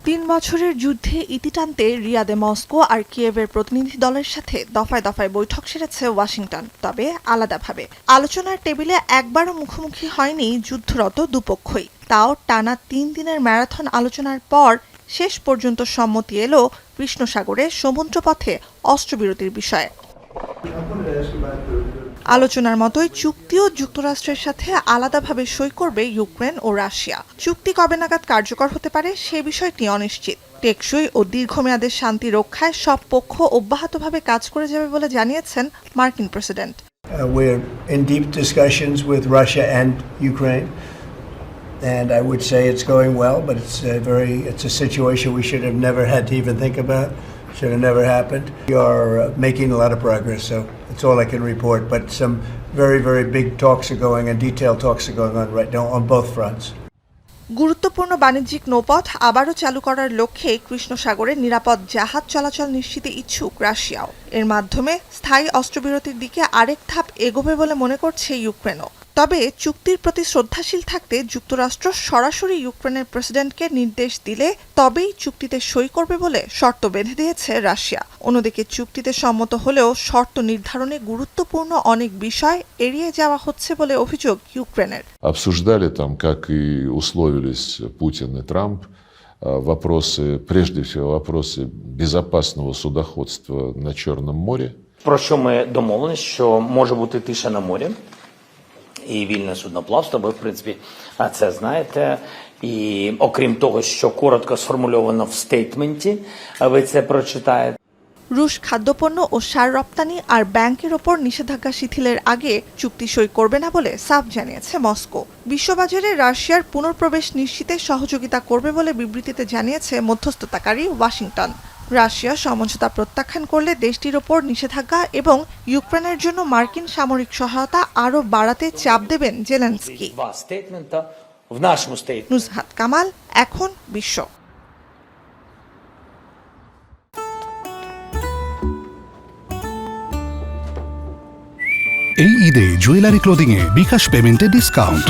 ৩ বছরের যুদ্ধে ইতি টানতে রিয়াদে মস্কো আর কিয়েভের প্রতিনিধি দলের সাথে দফায় দফায় বৈঠক সেরেছে ওয়াশিংটন, তবে আলাদাভাবে। আলোচনার টেবিলে একবারও মুখোমুখি হয়নি যুদ্ধরত দুপক্ষই। তাও টানা ৩ দিনের ম্যারাথন আলোচনার পর শেষ পর্যন্ত সম্মতি এলো কৃষ্ণ সাগরে সমুদ্রপথে অস্ত্রবিরতির বিষয়ে। আলোচনার মতোই চুক্তিও যুক্তরাষ্ট্রের সাথে আলাদাভাবে সই করবে ইউক্রেন ও রাশিয়া। চুক্তি কবে নাগাদ কার্যকর হতে পারে সে বিষয়টি অনিশ্চিত। টেকসই ও দীর্ঘমেয়াদের শান্তি রক্ষায় সব পক্ষ অব্যাহতভাবে কাজ করে যাবে বলে জানিয়েছেন মার্কিন president. We're in deep discussions with Russia and Ukraine, and I would say it's going well, but it's a situation we should have never had to even think about. Should have never happened. We are making a lot of progress, so that's all I can report. But some very, very big talks are going and detailed talks are going on right now on both fronts. গুরুত্বপূর্ণ বাণিজ্যিক নৌপথ আবারও চালু করার লক্ষ্যে কৃষ্ণ সাগরে নিরাপদ জাহাজ চলাচল নিশ্চিতে ইচ্ছুক রাশিয়াও। এর মাধ্যমে স্থায়ী অস্ত্রবিরতির দিকে আরেক ধাপ এগোবে বলে মনে করছে ইউক্রেনও। তবে চুক্তির প্রতি শ্রদ্ধাশীল থাকতে যুক্তরাষ্ট্র সরাসরি ইউক্রেনের প্রেসিডেন্টকে নির্দেশ দিলে তবেই চুক্তিতে সই করবে বলে শর্ত বেঁধে দিয়েছে রাশিয়া। অন্যদিকে চুক্তিতে সম্মত হলেও শর্ত নির্ধারণে গুরুত্বপূর্ণ অনেক বিষয় এড়িয়ে যাওয়া হচ্ছে বলে অভিযোগ ইউক্রেনের। Обсуждали там, как и условились Путин и Трамп, вопросы, прежде всего, вопросы безопасного судоходства на Черном море. Про що ми домовились, що може бути тиша на морі і вільне судноплавство, ви, в принципі, це знаєте. І окрім того, що коротко сформульовано в стейтменті, ви це прочитаєте. রুশ খাদ্যপণ্য ও সার রপ্তানি আর ব্যাংকের ওপর নিষেধাজ্ঞা শিথিলের আগে চুক্তি সই করবে না বলে সাফ জানিয়েছে মস্কো। বিশ্ববাজারে রাশিয়ার পুনঃপ্রবেশ নিশ্চিতে সহযোগিতা করবে বলে বিবৃতিতে জানিয়েছে মধ্যস্থতাকারী ওয়াশিংটন। রাশিয়া সমঝোতা প্রত্যাখ্যান করলে দেশটির ওপর নিষেধাজ্ঞা এবং ইউক্রেনের জন্য মার্কিন সামরিক সহায়তা আরও বাড়াতে চাপ দেবেন জেলেনস্কি। নুসহাত কামাল, এখন বিশ্ব। এই ঈদে জুয়েলারি ক্লোদিংয়ে বিকাশ পেমেন্টে ডিসকাউন্ট।